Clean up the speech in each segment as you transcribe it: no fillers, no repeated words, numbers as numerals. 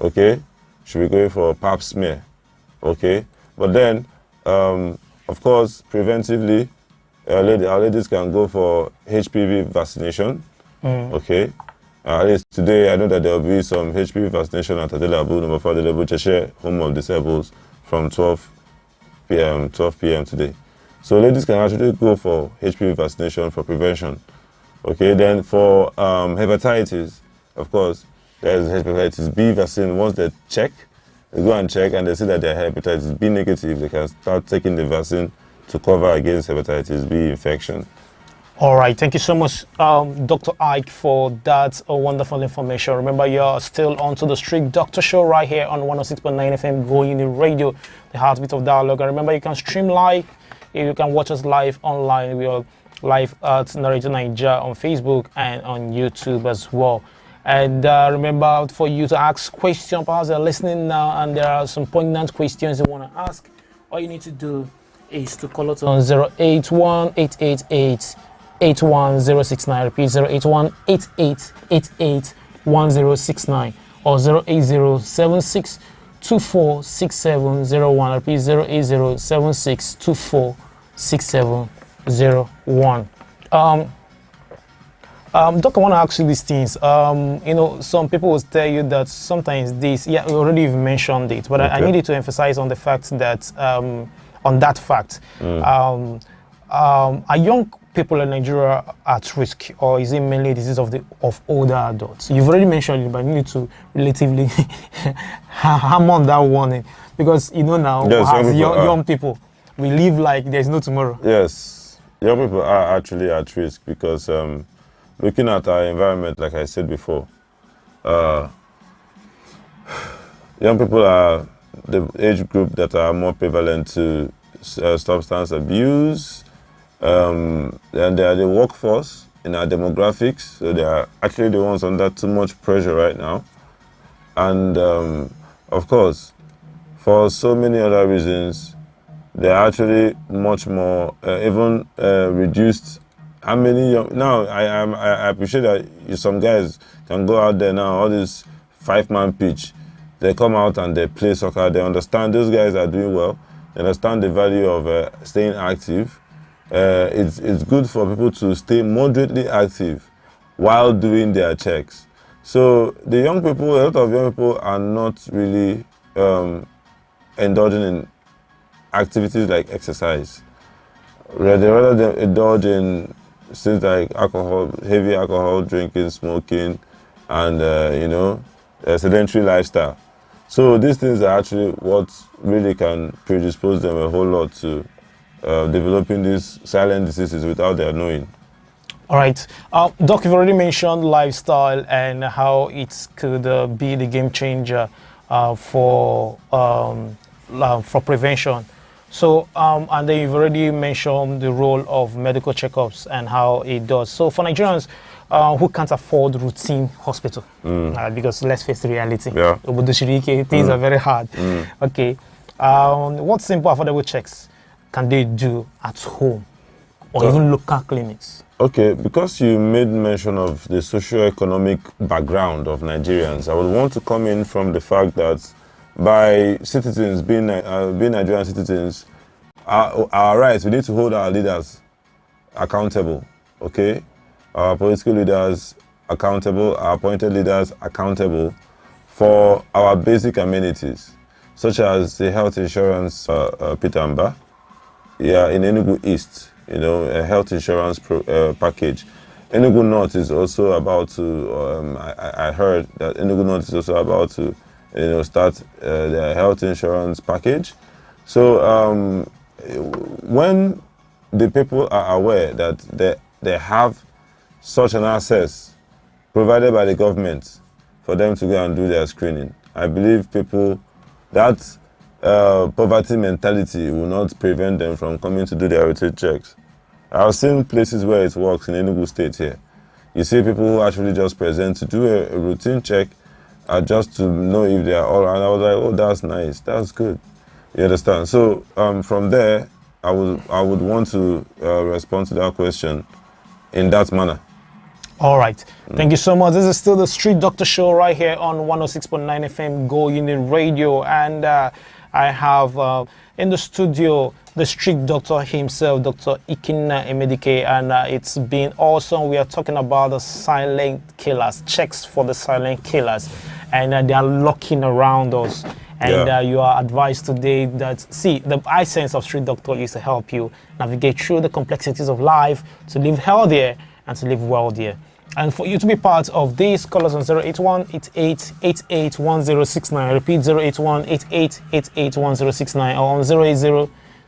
okay, should be going for pap smear, okay. But then, of course, preventively, our ladies can go for HPV vaccination, okay. At least today, I know that there will be some HPV vaccination at Adelabu, number 4, Adelabu Cheshe, Home of Disables, from 12 p.m. today. So ladies can actually go for HPV vaccination for prevention. Okay, then for hepatitis, of course, there's hepatitis B vaccine. Once they go and check and they see that they're hepatitis B negative, they can start taking the vaccine to cover against hepatitis B infection. All right, thank you so much, Dr. Ike, for that wonderful information. Remember, you're still on to the Street Doctor Show right here on 106.9 FM, Going in Radio, the heartbeat of dialogue. And remember, you can stream live, you can watch us live online. We are live at Narrator Nigeria on Facebook and on YouTube as well. And remember, for you to ask questions, perhaps you're listening now and there are some poignant questions you want to ask, all you need to do is to call us on 081-888-81069. Repeat 081-8888-1069 or 08076246701. Repeat 08076246701. Doc, I want to ask you these things. Some people will tell you that sometimes this, you already mentioned it, but okay. I needed to emphasize on the fact that, on that fact, are young people in Nigeria at risk, or is it mainly a disease of older adults? You've already mentioned it, but you need to relatively hammer on that warning, because now, yes, as young people, we live like there's no tomorrow. Yes, young people are actually at risk because looking at our environment, like I said before, young people are the age group that are more prevalent to substance abuse, and they are the workforce in our demographics, so they are actually the ones under too much pressure right now. And of course, for so many other reasons, they are actually much more, even reduced. How many now? I appreciate that some guys can go out there now, all this 5-man pitch. They come out and they play soccer. They understand those guys are doing well. They understand the value of staying active. It's good for people to stay moderately active while doing their checks. So the young people, a lot of young people are not really indulging in activities like exercise. They rather indulge in things like alcohol, heavy alcohol drinking, smoking, and a sedentary lifestyle. So these things are actually what really can predispose them a whole lot to developing these silent diseases without their knowing. All right, Doc, you've already mentioned lifestyle and how it could be the game changer for prevention. So, and then you've already mentioned the role of medical checkups and how it does. So for Nigerians who can't afford routine hospital, because let's face the reality, things are very hard. Okay, what simple affordable checks can they do at home or even local clinics? Okay, because you made mention of the socio-economic background of Nigerians, I would want to come in from the fact that by citizens being Nigerian citizens, our rights, we need to hold our leaders accountable, okay? Our political leaders accountable, our appointed leaders accountable for our basic amenities, such as the health insurance, Pitamba, in Enugu East, a health insurance package. Enugu North is also about to, I heard that Enugu North is also about to start their health insurance package. So when the people are aware that they have such an access provided by the government for them to go and do their screening, I believe that poverty mentality will not prevent them from coming to do their routine checks. I've seen places where it works in Enugu State here. You see people who actually just present to do a routine check just to know if they are all right. I was like, oh, that's nice, that's good. You understand? So from there, I would want to respond to that question in that manner. All right. Thank you so much. This is still the Street Doctor Show right here on 106.9 FM Go Unit Radio. And I have in the studio the Street Doctor himself, Dr. Ikenna Emedike. And it's been awesome. We are talking about the silent killers, checks for the silent killers. And they are lurking around us. And you are advised today that, see, the essence of Street Doctor is to help you navigate through the complexities of life, to live healthier and to live wealthier. And for you to be part of these, call us on 081-8888-1069. Repeat 081-8888-1069 or on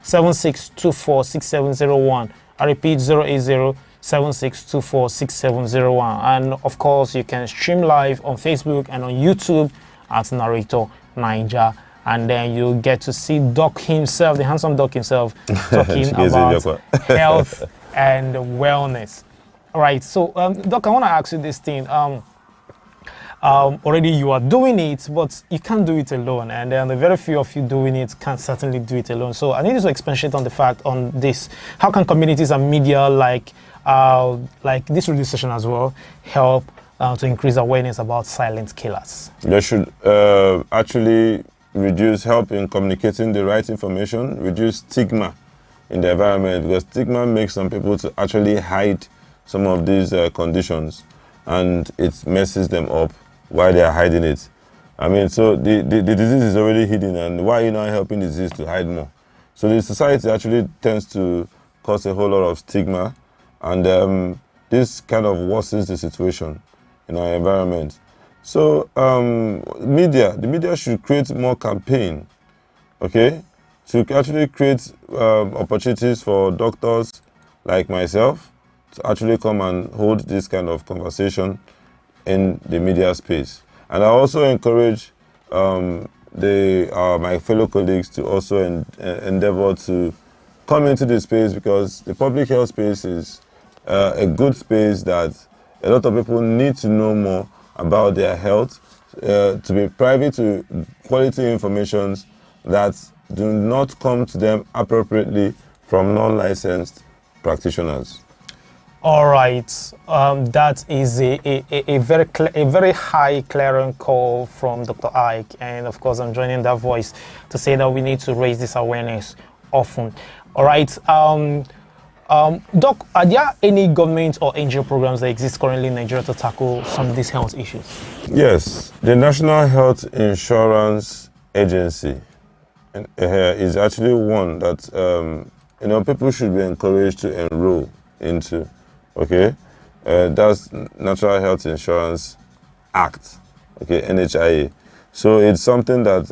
080-7624-6701. I repeat 080-7624-6701. And of course, you can stream live on Facebook and on YouTube at Narrator Niger. And then you get to see Doc himself, the handsome Doc himself, talking about health and wellness. All right, so Doc, I want to ask you this thing. Already you are doing it, but you can't do it alone, and then the very few of you doing it can certainly do it alone. So I need you to expatiate on the fact on this. How can communities and media like this radio station as well help to increase awareness about silent killers? They should actually help in communicating the right information, reduce stigma in the environment, because stigma makes some people to actually hide some of these conditions, and it messes them up while they are hiding it. I mean, so the disease is already hidden, and why are you not helping the disease to hide more? So the society actually tends to cause a whole lot of stigma, and this kind of worsens the situation in our environment. So the media should create more campaign, okay, to actually create opportunities for doctors like myself to actually come and hold this kind of conversation in the media space. And I also encourage my fellow colleagues to also endeavor to come into this space, because the public health space is a good space that a lot of people need to know more about their health, to be privy to quality information that do not come to them appropriately from non-licensed practitioners. All right, that is a very high clarion call from Dr. Ike, and of course I'm joining that voice to say that we need to raise this awareness often. All right, Doc, are there any government or NGO programs that exist currently in Nigeria to tackle some of these health issues? Yes, the National Health Insurance Agency is actually one that people should be encouraged to enroll into. Okay, that's Natural Health Insurance Act, okay, NHIA. So it's something that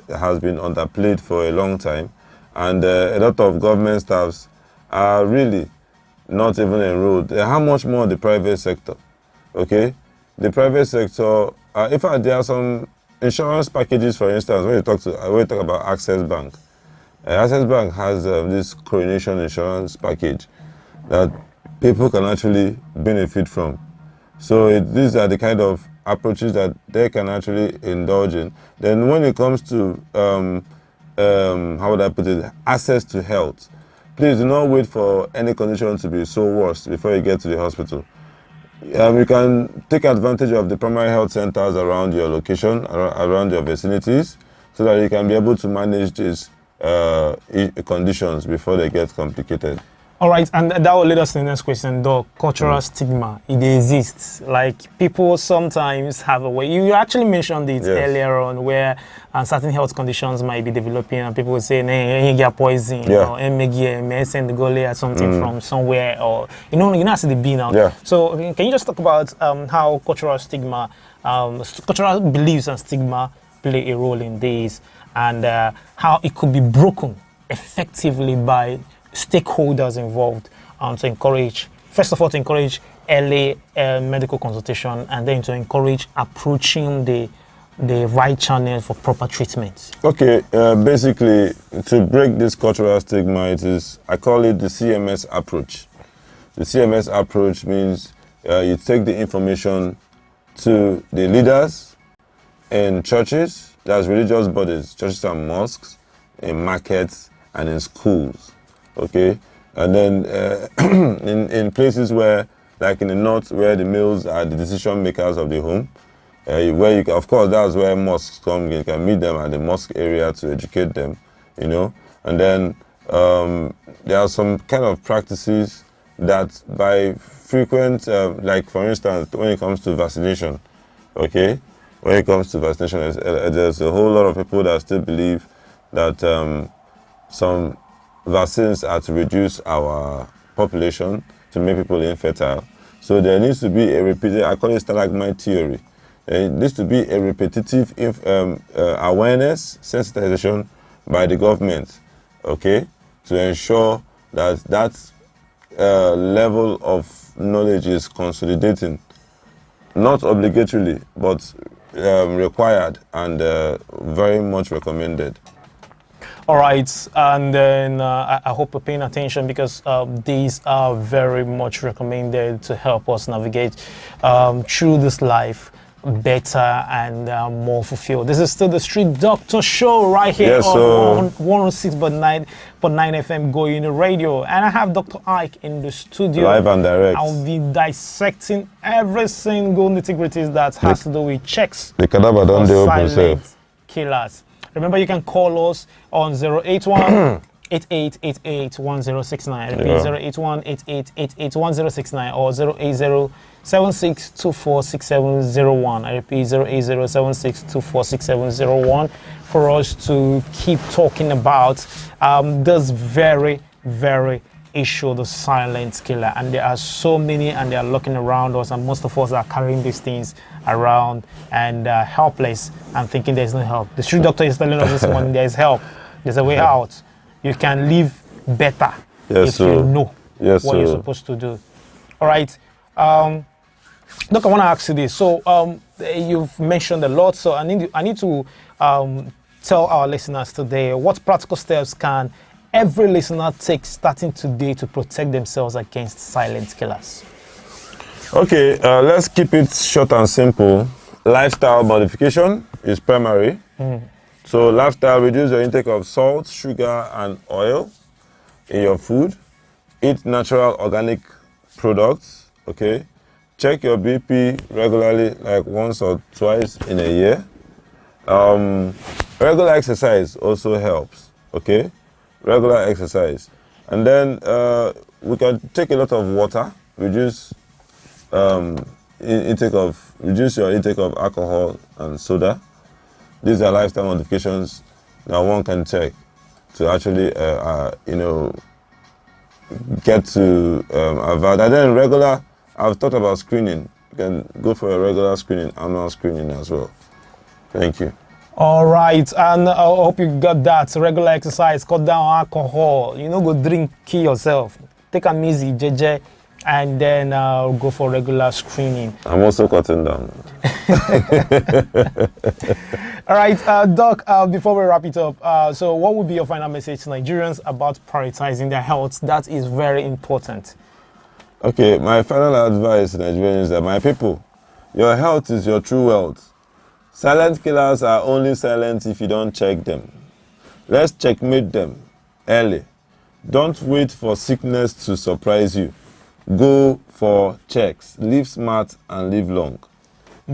has been underplayed for a long time, and a lot of government staffs are really not even enrolled. How much more the private sector? Okay, the private sector. In fact, there are some insurance packages. For instance, when you talk about Access Bank, Access Bank has this coronation insurance package that people can actually benefit from. So these are the kind of approaches that they can actually indulge in. Then when it comes to, how would I put it, access to health, please do not wait for any condition to be so worse before you get to the hospital. You can take advantage of the primary health centers around your location, around your vicinities, so that you can be able to manage these conditions before they get complicated. All right, and that will lead us to the next question, though. Cultural stigma, it exists. Like, people sometimes have a way. You actually mentioned it earlier on, where certain health conditions might be developing, and people will say, "Hey, you get poison," or "May send the goalie or something from somewhere," or you know, see the B now. Yeah. So, can you just talk about how cultural stigma, cultural beliefs and stigma play a role in this, and how it could be broken effectively by stakeholders involved to encourage, first of all, to encourage early medical consultation, and then to encourage approaching the right channel for proper treatment? Okay, basically, to break this cultural stigma, I call it the CMS approach. The CMS approach means you take the information to the leaders in churches, that's religious bodies, churches and mosques, in markets, and in schools. Okay, and then in places where like in the north where the males are the decision makers of the home. Where you can, of course, that's where mosques come. You can meet them at the mosque area to educate them, you know. And then there are some kind of practices that by frequent, like for instance, when it comes to vaccination, okay, when it comes to vaccination, there's a whole lot of people that still believe that some vaccines are to reduce our population, to make people infertile. So there needs to be a repeated, I call it stalagmite theory. There needs to be a repetitive awareness, sensitization by the government, okay, to ensure that that level of knowledge is consolidating, not obligatorily, but required and very much recommended. All right, and then I hope you're paying attention because these are very much recommended to help us navigate through this life better and more fulfilled. This is still the Street Doctor Show right here on 106.9 FM Go Uni Radio, and I have Dr. Ike in the studio. Live and direct. I'll be dissecting every single nitty-gritty that has to do with checks. The cadaver don't do open self. Killers. Remember, you can call us on 081 8888 1069. Repeat 081 8888 1069 or 080 76246701. I repeat 080 76246701 for us to keep talking about this very, very issue, the silent killer. And there are so many, and they are looking around us, and most of us are carrying these things around and helpless and thinking there's no help. The Street Doctor is telling us this morning there is help. There's a way out. You can live better if you know what you're supposed to do. All right. Look, I want to ask you this. So you've mentioned a lot. So I need to tell our listeners today what practical steps can every listener take starting today to protect themselves against silent killers. Okay, let's keep it short and simple. Lifestyle modification is primary. So lifestyle, reduce your intake of salt, sugar, and oil in your food. Eat natural organic products, okay? Check your BP regularly, like once or twice in a year. Regular exercise also helps, okay? Regular exercise. And then we can take a lot of water, reduce your intake of alcohol and soda. These are lifestyle modifications that one can take to actually, get to avoid. And then regular, I've thought about screening. You can go for a regular screening, annual screening as well. Thank you. All right, and I hope you got that. Regular exercise, cut down alcohol. You know, go drink, kill yourself. Take a easy, JJ, and then go for regular screening. I'm also cutting down. All right, Doc, before we wrap it up, so what would be your final message to Nigerians about prioritizing their health? That is very important. Okay, my final advice to Nigerians is that, my people, your health is your true wealth. Silent killers are only silent if you don't check them. Let's checkmate them early. Don't wait for sickness to surprise you. Go for checks. Live smart and live long.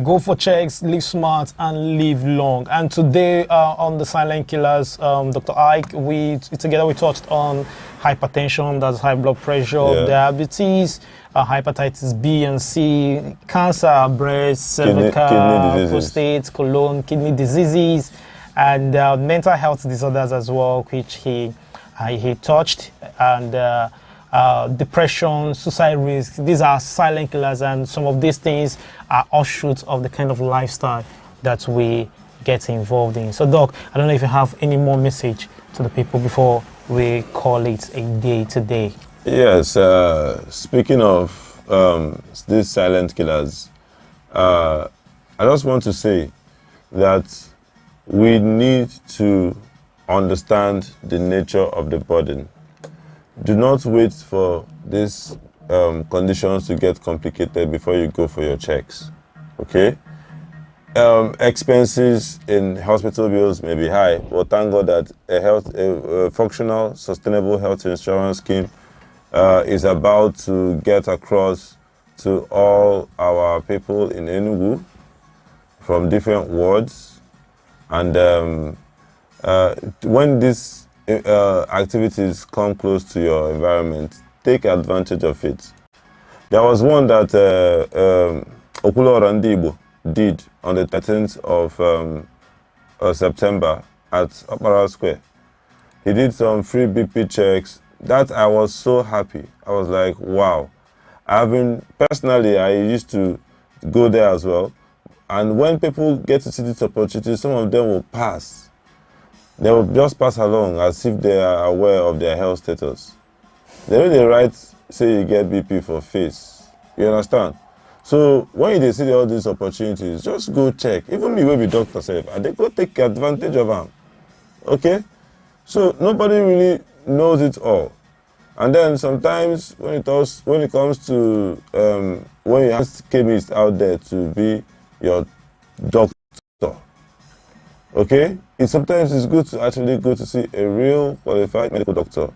Go for checks, live smart, and live long. And today on the silent killers, Dr. Ike, we touched on hypertension, that's high blood pressure, diabetes, hepatitis B and C, cancer, breast, cervical, prostate, colon, kidney diseases, and mental health disorders as well, which he touched, and depression, suicide risk. These are silent killers, and some of these things are offshoots of the kind of lifestyle that we get involved in. So, Doc, I don't know if you have any more message to the people before we call it a day today. Yes, speaking of these silent killers, I just want to say that we need to understand the nature of the burden. Do not wait for these conditions to get complicated before you go for your checks, okay? Expenses in hospital bills may be high, but thank God that a functional, sustainable health insurance scheme is about to get across to all our people in Enugu from different wards. And when these activities come close to your environment, take advantage of it. There was one that Okulo Orandibo did on the 13th of September at Opera Square. He did some free BP checks. That I was so happy. I was like, wow. Personally, I used to go there as well. And when people get to see this opportunity, some of them will pass. They will just pass along as if they are aware of their health status. They really write, say you get BP for face. You understand? So when you see all these opportunities, just go check. Even me will be doctor safe, and they go take advantage of them. Okay? So nobody really knows it all. And then sometimes when it comes to when you ask chemists out there to be your doctor, okay, sometimes it's good to actually go to see a real qualified medical doctor,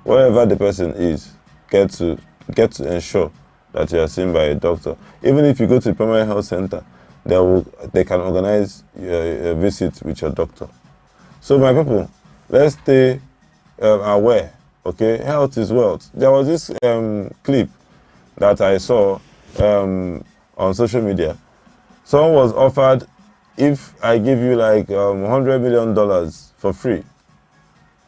wherever the person is. Get to ensure that you are seen by a doctor. Even if you go to the primary health center, they can organize a visit with your doctor. So my people, let's stay aware. Okay, health is wealth. There was this clip that I saw on social media. Someone was offered, if I give you like $100 million for free,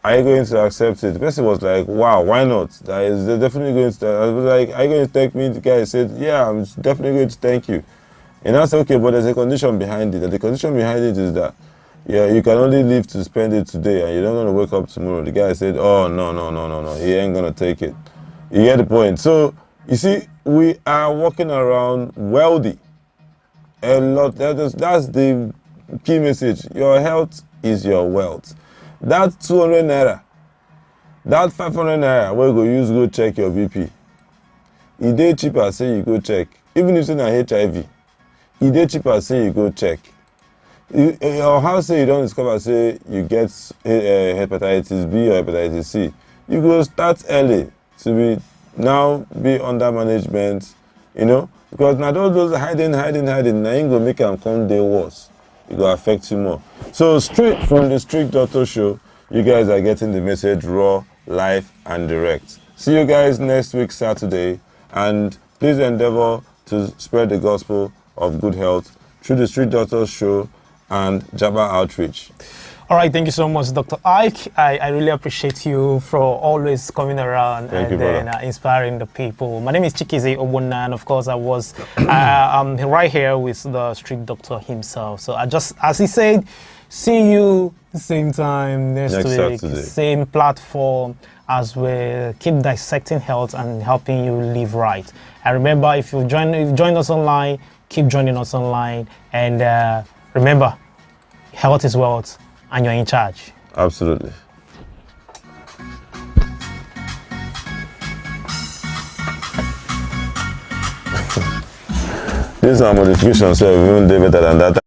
are you going to accept it? The person was like, wow, why not? That is definitely going to. I was like, are you going to thank me? The guy said, yeah, I'm definitely going to thank you. And I said, okay, but there's a condition behind it. And the condition behind it is that, yeah, you can only live to spend it today and you don't want to wake up tomorrow. The guy said, oh, no, he ain't going to take it. You get the point. So, you see, we are walking around wealthy. A lot. That's the key message. Your health is your wealth. That 200 naira, that 500 naira, where you go use go check your BP. It dey cheaper say you go check. Even if it's not HIV, it dey cheaper say you go check. Or how say you don't discover say you get hepatitis B or hepatitis C. You go start early to be under management, because now those hiding, now you go make them come day worse. It will affect you more. So straight from the Street Doctor Show, you guys are getting the message raw, live, and direct. See you guys next week, Saturday, and please endeavor to spread the gospel of good health through the Street Doctor Show and Jabba Outreach. All right, thank you so much, Dr. Ike. I really appreciate you for always coming around inspiring the people. My name is Chikize Obuna, and of course, I'm right here with the street doctor himself. So as he said, see you same time next week, Saturday. Same platform, as we keep dissecting health and helping you live right. And remember, if you've joined us online, keep joining us online. And remember, health is wealth. And you're in charge. Absolutely. This is our modification, so we won't do better than that.